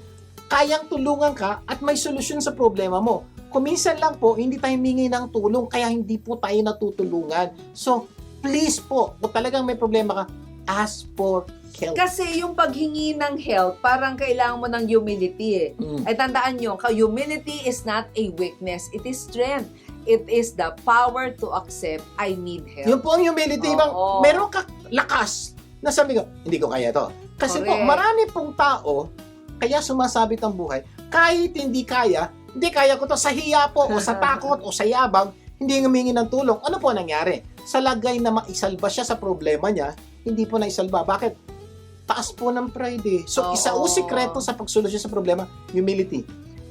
kayang tulungan ka at may solusyon sa problema mo. Kuminsan lang po, hindi tayo humingi ng tulong, kaya hindi po tayo natutulungan. So, please po, kung talagang may problema ka, ask for help. Kasi yung paghingi ng help, parang kailangan mo ng humility Ay tandaan nyo, humility is not a weakness, it is strength. It is the power to accept I need help. Yung po ang humility, bang Oo. meron ka lakas na sabi ko, hindi ko kaya to. Kasi po, Correct. marami pong tao, kaya sumasabit ang buhay, kahit hindi kaya ko to sa hiya po, o sa takot, o sa yabang, hindi humingi ng tulong. Ano po nangyari? Sa lagay na maisalba siya sa problema niya, hindi po naisalba. Bakit? Taas po ng pride eh. So, Oo. isa o sikreto sa pagsolusyon sa problema, humility.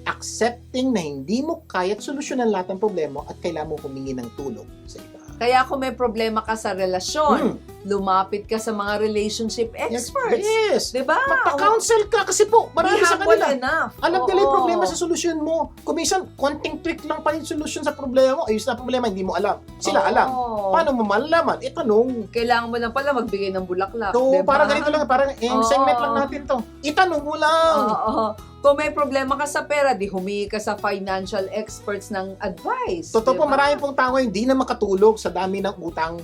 Accepting na hindi mo kaya't solusyonan lahat ng problema at kailangan mo humingi ng tulong sa iba. Kaya kung may problema ka sa relasyon, lumapit ka sa mga relationship experts. Yes. Diba? Magpa-counsel ka kasi po, marami Be sa humble kanila. enough. Alam nila yung Oo. problema sa solusyon mo. Kung minsan, konting tweak lang pa yung solusyon sa problema mo. Ayos na problema, hindi mo alam. Sila Oo. alam. Paano mo malalaman? Itanong. Kailangan mo lang pala magbigay ng bulaklak. So, diba? parang ganito lang, parang segment lang natin to. Itanong mo lang. Oo. Kung may problema ka sa pera, di humingi ka sa financial experts ng advice. Totoo po, diba? marami pong tao hindi na makatulog sa dami ng utang.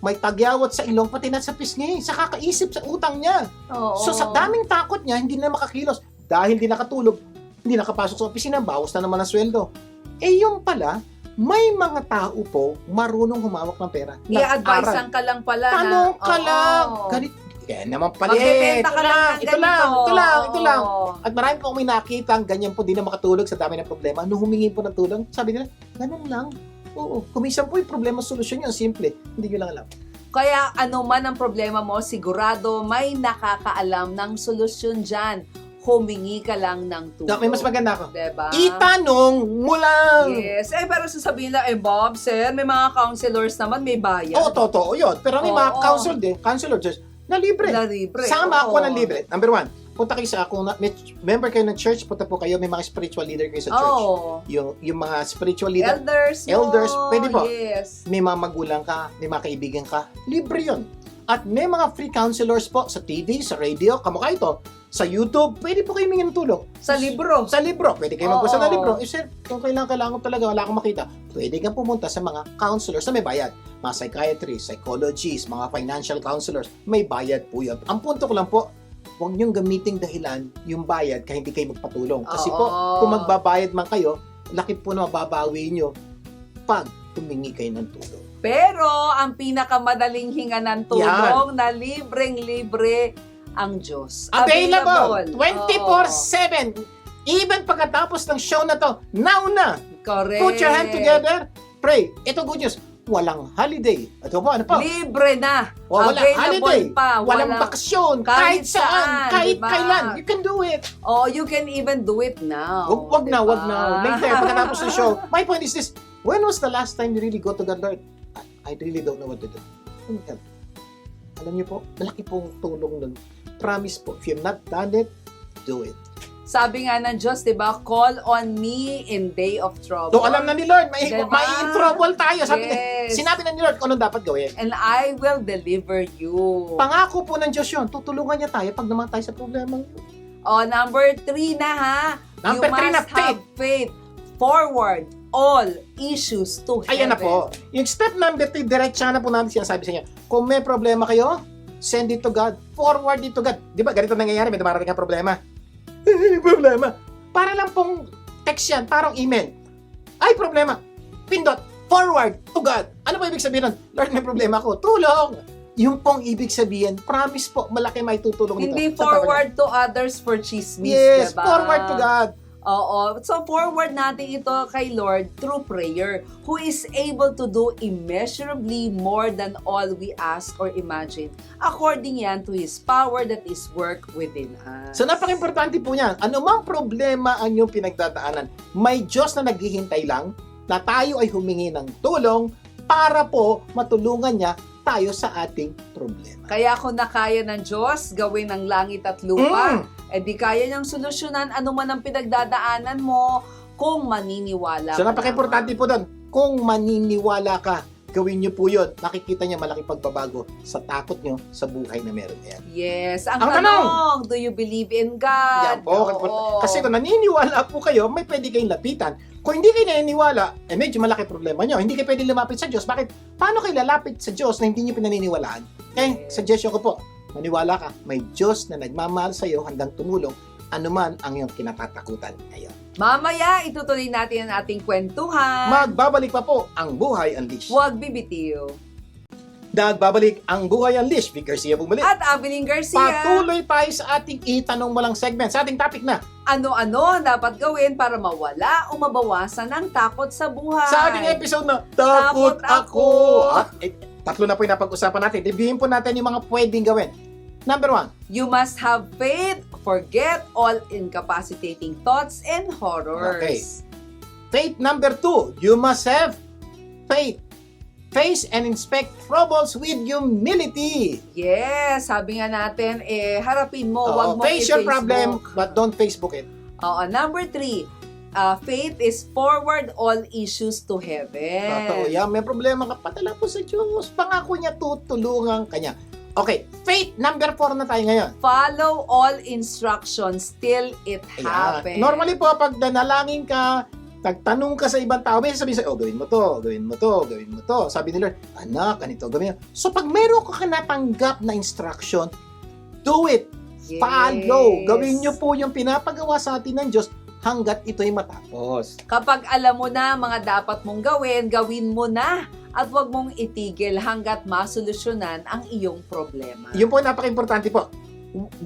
May tagyawat sa ilong, pati na sa pisngi, sa kakaisip sa utang niya. Oo. So, sa daming takot niya, hindi na makakilos. Dahil hindi nakatulog, hindi nakapasok sa opisina, bawas na naman ang sweldo. Yung pala, may mga tao po marunong humawak ng pera. I-advisean ka lang pala Tanong ka Oo. lang. Ganito. Naman pala Magbebenta ka lang ng ito lang. Oo. At marami po kami nakita, ganyan po, di na makatulog sa dami ng problema. Nung humingi po ng tulong, sabi nila, ganun lang. Oo. Kumisan po yung problema, solusyon yun, simple. Hindi nyo lang alam. Kaya ano man ang problema mo, sigurado may nakakaalam ng solusyon dyan. Humingi ka lang ng tulong. May mas maganda ako. Diba? Itanong mo lang. Yes. Pero sasabihin lang, Bob, sir, may mga counselors naman, may bayad. Oo, totoo yun. Pero may mga Oo. counselors na libre. Na libre. Sama ako Oo. ng libre. Number 1, punta kayo sa kung member kayo ng church, punta po kayo, may mga spiritual leader kayo sa church. Oo. Yung mga spiritual leader, Elders, pwede po. Yes. may mga magulang ka, may mga kaibigan ka, libre yun. At may mga free counselors po sa TV, sa radio, kamukha ito, sa YouTube, pwede po kayo hingin ng tulong. Sa libro. Sa libro, pwede kayo magbasa Oo. ng libro. Sir, kung kailangan talaga, wala akong makita, pwede kang pumunta sa mga counselors na may bayad. Mga psychiatrists, psychologists, mga financial counselors, may bayad po yun. Ang punto ko lang po, huwag niyong gamiting dahilan yung bayad kaya hindi kayo magpatulong. Kasi po, Oo. kung magbabayad man kayo, laki po na mababawi nyo pag tumingi kayo ng tulong. Pero, ang pinakamadaling hinga ng tulong na libreng-libre ang Diyos. Available! Oo. 24/7! Even pagkatapos ng show na to, now na! Correct. Put your hand together, pray. Ito good news, walang holiday. Ito po, ano po? Libre na. Walang Available holiday. pa. Walang bakasyon, kahit saan, kahit diba? kailan. You can do it. Oh, you can even do it now. Wag na, diba? wag na. Later, pagkatapos ng show. My point is this, when was the last time you really go to God, Lord? I really don't know what to do. Alam niyo po, malaki pong tulong nun. Promise po, if you've not done it, do it. Sabi nga ng Diyos, diba? Call on me in day of trouble. So, alam na ni Lord, may Diba? in trouble tayo. Sabi Yes. sinabi na ni Lord kung anong dapat gawin. And I will deliver you. Pangako po ng Diyos yun, tutulungan niya tayo pag naman tayo sa problema. Oh, number 3 na ha. Number you 3 na, must have faith. Forward all issues to heaven. Ayan na po. Yung step number 3, diretsa na po namin sinasabi sa inyo. Kung may problema kayo, send it to God. Forward it to God. Di ba, ganito nangyayari, may dumarating ang problema. Problema. Para lang pong text yan, parang email. Ay, problema. Pindot, forward to God. Ano po ibig sabihin nun? Lord, may problema ko. Tulong! Yung pong ibig sabihin, promise po, malaki may tutulong dito. Hindi Sa forward to others for chismis, Yes, diba? forward to God. Oo. So, forward natin ito kay Lord through prayer, who is able to do immeasurably more than all we ask or imagine, according yan to His power that is work within us. So, napaka-importante po yan. Ano mang problema ang iyong pinagdadaanan, may Diyos na naghihintay lang na tayo ay humingi ng tulong para po matulungan niya tayo sa ating problema. Kaya kung nakaya ng Diyos gawin ng langit at lupa, di kaya niyang solusyonan anuman ang pinagdadaanan mo kung maniniwala So ka napaka-importante po doon, kung maniniwala ka, gawin niyo po yun. Nakikita niya malaking pagbabago sa takot niyo sa buhay na meron yan. Yes. Ang Ang tanong, do you believe in God? Yan po. Oo. Kasi kung naniniwala po kayo, may pwede kayong lapitan. Kung hindi kayo naniniwala, medyo malaki problema nyo. Hindi kayo pwede lumapit sa Diyos. Bakit? Paano kayo lalapit sa Diyos na hindi nyo pinaniniwalaan? Suggestion ko po, maniwala ka, may Diyos na nagmamahal sa iyo hanggang tumulong anuman ang iyong kinatatakutan ngayon. Mamaya, itutuloy natin ang ating kwentuhan. Magbabalik pa po ang Buhay Unleashed. Huwag bibitiw. Nagbabalik ang Buhay Unleashed. Vic Garcia bumalik. At Abilene Garcia. Patuloy tayo sa ating itanong mo lang segment. Sa ating topic na, Ano-ano ang dapat gawin para mawala o mabawasan ang takot sa buhay? sa ating episode na Takot Takot Ako. Ako. At, tatlo na po yung napag-usapan natin. Reviewin po natin yung mga pwedeng gawin. Number 1. You must have faith. Forget all incapacitating thoughts and horrors. Okay. Faith number 2. You must have faith. Face and inspect troubles with humility. Yes, sabi nga natin, harapin mo, wag mo Face your i-Facebook. problem, but don't Facebook it. Oo, number 3, faith is forward all issues to heaven. Totoo yan. May problema ka, padala po sa Diyos. Pangako niya, tutulungan ka niya. Okay, faith number 4 na tayo ngayon. Follow all instructions till it Ayan. happens. Normally po, pag nanalangin ka, nagtanong ka sa ibang tao, may sasabihin sa'yo, gawin mo to, gawin mo to, gawin mo to. Sabi ni Lord, anak, ganito, gawin mo. So, pag meron ka natanggap na instruction, do it. Yes. Follow. Gawin niyo po yung pinapagawa sa atin ng Diyos hanggat ito'y matapos. Kapag alam mo na mga dapat mong gawin, gawin mo na. At huwag mong itigil hanggat masolusyonan ang iyong problema. Yun po, napaka-importante po.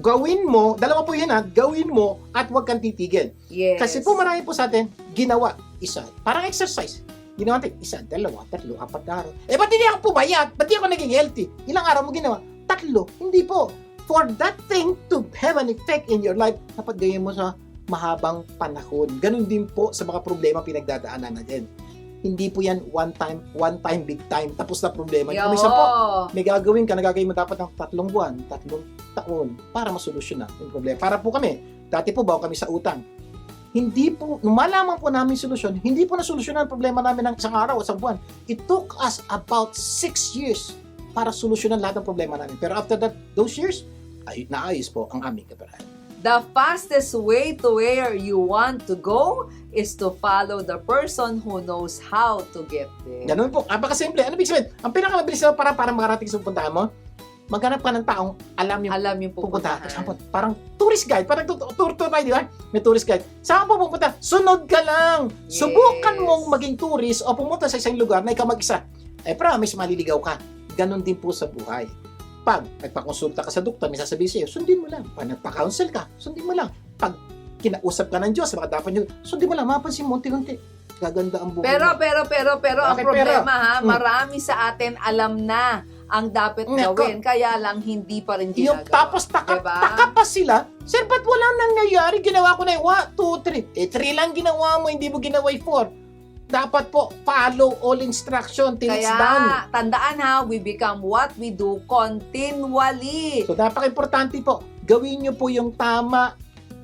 Gawin mo, dalawa po yun gawin mo at huwag kang titigil. Yes. Kasi po marami po sa atin, ginawa, isa. Parang exercise. Ginawa natin, isa, dalawa, tatlo, apat na araw. Ba't hindi ako pumayat? Ba't di ako naging healthy? Ilang araw mo ginawa? Tatlo. Hindi po. For that thing to have an effect in your life, dapat gawin mo sa mahabang panahon. Ganun din po sa mga problema pinagdadaanan natin. Hindi po yan one time, big time, tapos na problema. Yo. Minsan po, may gagawin ka, nagagawin mo dapat ng 3 buwan, 3 taon para masolusyonan yung problema. Para po kami, dati po bago kami sa utang, hindi po, nung malaman po namin solusyon, hindi po nasolusyonan ang problema namin ng isang araw o isang buwan. It took us about 6 years para solusyonan lahat ng problema namin. Pero after that, those years, naayos po ang aming kaperahan. The fastest way to where you want to go is to follow the person who knows how to get there. Ganun po, napakasimple. Ano ibig sabihin? Ang pinakamabilis na para makarating sa pupuntahan mo, maghanap ka ng taong alam yung Yung pupuntahan. pupuntahan. Parang tourist guide. Parang tour tayo, di ba? May tourist guide. Saan ka pupunta? Sunod ka lang. Yes. Subukan mong maging tourist o pumunta sa isang lugar na ikaw mag-isa. Promise, maliligaw ka. Ganon din po sa buhay. Pag nagpakonsulta ka sa doktor, may sasabihin sa'yo, sundin mo lang. Pag nagpa-counsel ka, sundin mo lang. Pag kinausap ka ng Diyos, baka dapat nyo, sundin mo lang, mapansin mo, unti-unti. Gaganda ang buhay Pero, mo. ang Okay, problema pero, marami sa atin alam na ang dapat gawin, kaya lang hindi pa rin Yung ginagawa. tapos taka pa sila, sir, ba't wala nangyayari? Ginawa ko na yung 1, 2, 3. 3 lang ginawa mo, hindi mo ginawa yung 4. Dapat po, follow all instruction till it's done. Kaya, tandaan ha, we become what we do continually. So, napaka-importante po, gawin nyo po yung tama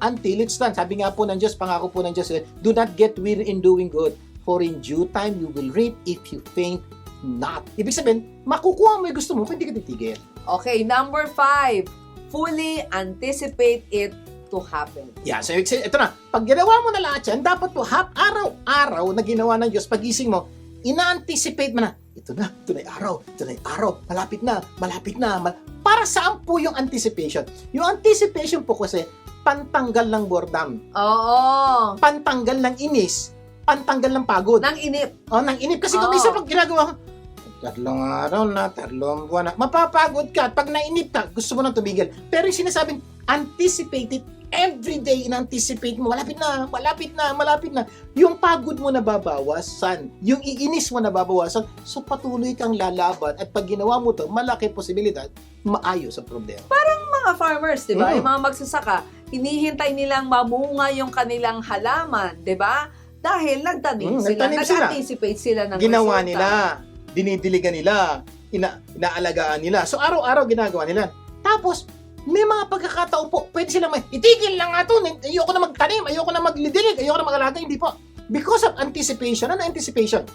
until it's done. Sabi nga po ng Diyos, pangako po ng Diyos, do not get weary in doing good, for in due time you will reap if you faint not. Ibig sabihin, makukuha mo yung gusto mo kung hindi ka titigil. Okay, number 5, fully anticipate it to happen. Yeah, so ito na. Pag ginawa mo na lahat yan, dapat po araw-araw na ginawa ng Diyos, pagising mo, ina-anticipate mo na, ito na yung araw, malapit na. Para saan po yung anticipation? Yung anticipation po kasi, pantanggal ng boredom, Oo. pantanggal ng inis, pantanggal ng pagod. Nang inip. Ng inip. Kasi kung Oo. isa pag ginagawa ko, 3 araw na, 3 buwan na, mapapagod ka. Pag nainip ka, gusto mo nang tumigil. Pero yung sinasabing, anticipate it every day, in-anticipate mo, malapit na. Yung pagod mo nababawasan, yung iinis mo nababawasan, so patuloy kang lalaban at pag ginawa mo to, malaki posibilidad, maayos ang problema. Mga farmers, di ba? Mm. Yung mga magsasaka, hinihintay nilang mamunga yung kanilang halaman, di ba? Dahil nagtanim sila, nagtanim sila. nag-anticipate sila ng Ginawa resulta. nila, dinidiligan nila, inaalagaan nila. So, araw-araw ginagawa nila. Tapos, may mga pagkakataon po, pwede silang itigil lang nga to, ayoko na magtanim, ayoko na maglidilig, ayoko na mag-alaga, hindi po. Because of anticipation. Ano anticipation?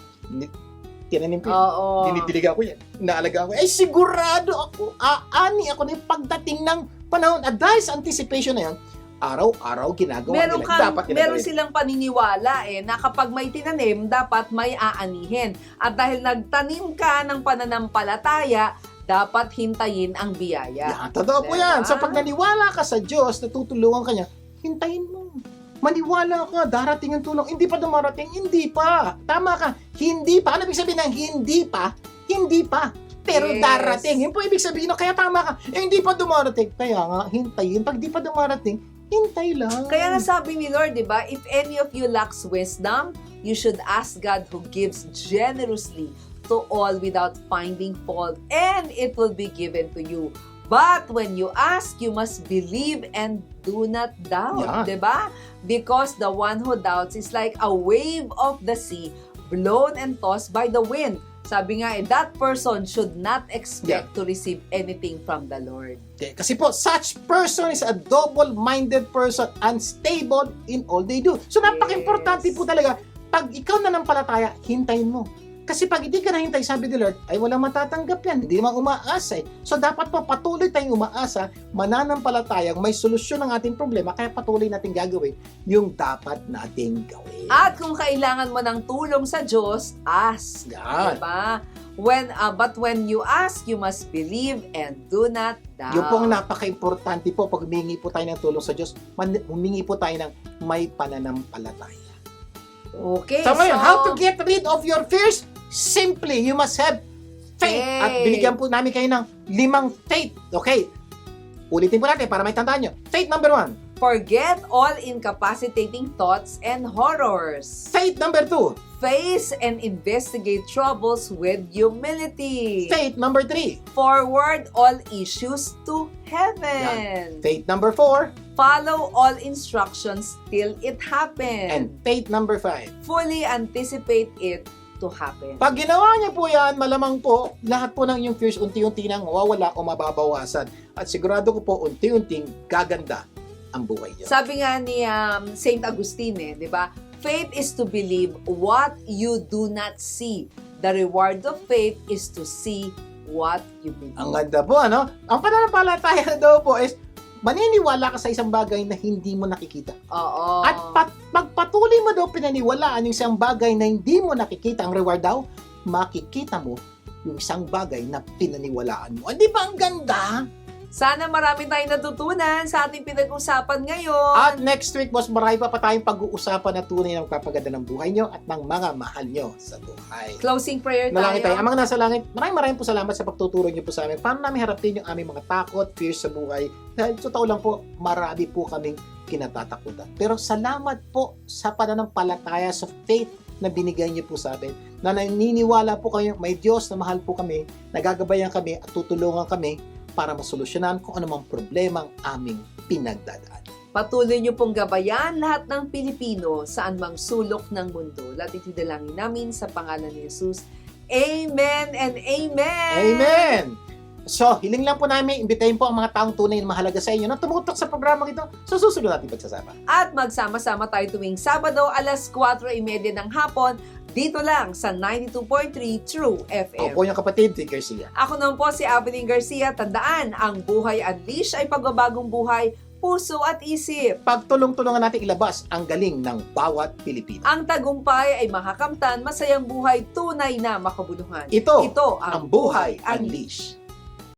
Tinanim ko yun. Oo. Dinidiligan ko yan. Inaalagaan ko. Ay, sigurado ako, aani ako na yung pagdating ng panahon. At dahil sa anticipation na yan, araw-araw ginagawa Meron, nila. Dapat nila meron gawin. silang paniniwala na kapag may tinanim, dapat may aanihin. At dahil nagtanim ka ng pananampalataya, dapat hintayin ang biyaya. Yan, totoo po Diba? yan. So pag naniwala ka sa Diyos, natutulungan ka niya, hintayin mo. Maniwala ka, darating ang tulong. Hindi pa dumarating, hindi pa. Tama ka, hindi pa. Ano ibig sabihin ng hindi pa? Hindi pa. Pero Yes. darating. Yun po ibig sabihin, kaya tama ka. Hindi pa dumarating. Kaya nga, hintayin. Pag di pa dumarating, hintay lang. Kaya nga sabi ni Lord, di ba, if any of you lacks wisdom, you should ask God who gives generously to all without finding fault, and it will be given to you. But when you ask, you must believe and do not doubt, Yeah. di ba? Because the one who doubts is like a wave of the sea, blown and tossed by the wind. Sabi nga, that person should not expect to receive anything from the Lord. Okay, kasi po, such person is a double-minded person, unstable in all they do. So, napaka-importante Yes. po talaga, pag ikaw nanampalataya, hintayin mo. Kasi pag hindi ka nahintay, sabi ni Lord, ay walang matatanggap yan, hindi naman umaasa eh. So, dapat po patuloy tayong umaasa, mananampalatayang may solusyon ng ating problema, kaya patuloy natin gagawin yung dapat nating gawin. At kung kailangan mo ng tulong sa Diyos, ask. Yan. Diba? But when you ask, you must believe and do not doubt. Yung pong napaka-importante po, pag humingi po tayo ng tulong sa Diyos, humingi po tayo ng may pananampalataya. Okay, So ngayon, how to get rid of your fears? Simply, you must have faith. Faith. At binigyan po namin kayo ng 5 faith. Okay. Ulitin po natin para may tandaan nyo. Faith number 1. forget all incapacitating thoughts and horrors. Faith number 2. Face and investigate troubles with humility. Faith number 3. Forward all issues to heaven. Faith number 4. Follow all instructions till it happens. And faith number 5. Fully anticipate it to happen. Pag ginawa niyo po yan, malamang po, lahat po ng inyong fears unti-unti nang mawawala o mababawasan. At sigurado ko po, unti-unting gaganda ang buhay niyo. Sabi nga ni Saint Agustin, di ba? Faith is to believe what you do not see. The reward of faith is to see what you believe. Ang ganda po, ano? Ang pananampalataya daw po is, maniniwala ka sa isang bagay na hindi mo nakikita. Oo. At pagpatuloy mo daw pinaniwalaan yung isang bagay na hindi mo nakikita, ang reward daw, makikita mo yung isang bagay na pinaniwalaan mo. Di ba ang ganda? Sana marami tayong natutunan sa ating pinag-usapan ngayon. At next week, boss, marami pa tayong pag-uusapan na tunay ng papaganda ng buhay nyo at ng mga mahal nyo sa buhay. Closing prayer Nalangit tayo. tayo. Ang mga nasa langit, maraming po salamat sa pagtuturo nyo po sa amin. Paano namin harapin yung aming mga takot, fears sa buhay? Dahil totoo lang po, marami po kaming kinatatakutan. Pero salamat po sa pananampalataya, sa faith na binigay niyo po sa amin. Na naniniwala po kayo, may Diyos na mahal po kami, nagagabayan kami at tutulungan kami para masolusyonan kung anumang problema ang aming pinagdadaan. Patuloy niyo pong gabayan lahat ng Pilipino saan mang sulok ng mundo. Lahat itidalangin namin sa pangalan ni Jesus. Amen and amen! Amen! So, hiling lang po namin, imbitahin po ang mga taong tunay na mahalaga sa inyo na tumutok sa programa ito sa susunod natin pagsasama. At magsama-sama tayo tuwing Sabado, alas 4:30 ng hapon, dito lang sa 92.3 True FM. Ako po yung kapatid, si Garcia. Ako naman po si Evelyn Garcia. Tandaan, ang Buhay Unleash ay pagbabagong buhay, puso at isip. Pagtulong-tulungan natin ilabas ang galing ng bawat Pilipino. Ang tagumpay ay makakamtan, masayang buhay, tunay na makabuluhan. Ito Ito ang ang Buhay Unleash. Unleash.